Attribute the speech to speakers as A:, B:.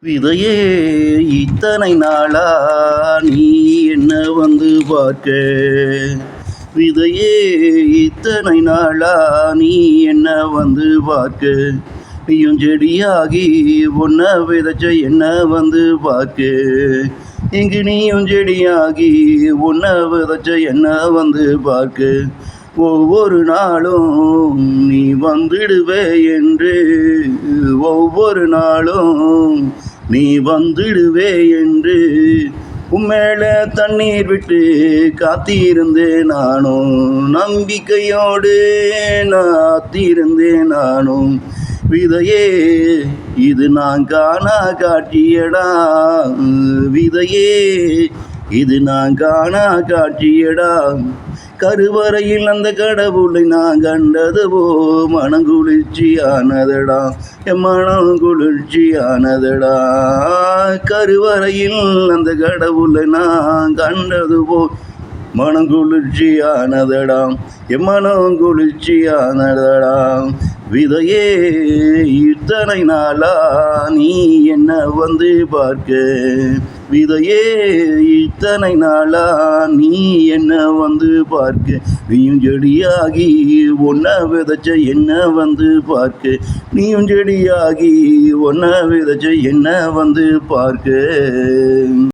A: விதையே இத்தனை நாளா நீ என்ன வந்து பார்க்க. விதையே இத்தனை நாளா நீ என்ன வந்து பார்க்க. நீயும் செடியாகி ஒன்ன விதைச்ச என்ன வந்து பார்க்க. இங்கு நீயும் செடியாகி ஒன்ன விதைச்ச என்ன வந்து பார்க்க. ஒவ்வொரு நாளும் நீ வந்துடுவே என்று, ஒவ்வொரு நாளும் நீ வந்துடுவே என்று உம்மேல தண்ணீர் விட்டு காத்திருந்தேன் நானும். நம்பிக்கையோடு காத்திருந்தேன் நானும். விதையே இது நான் காணா காட்சியடா. விதையே இது நான் காணா காட்சியடா. கருவறையில் அந்த கடவுளை நான் கண்டதுவோ மனங்குளிர்ச்சியானதடா. என் மனம் குளிர்ச்சியானதடா. கருவறையில் அந்த கடவுளை நான் கண்டதுவோ மனங்குளிர்ச்சியானதடா. என் மனம் குளிர்ச்சியானதடா. விதையே இத்தனை நாளா நீ என்ன வந்து பார்க்க. விதையே இத்தனை நாளா நீ என்ன வந்து பார்க்க. நீயும் செடியாகி ஒன்ன விதைச்ச என்ன வந்து பார்க்க. நீயும் செடியாகி ஒன்ன விதைச்ச என்ன வந்து பார்க்க.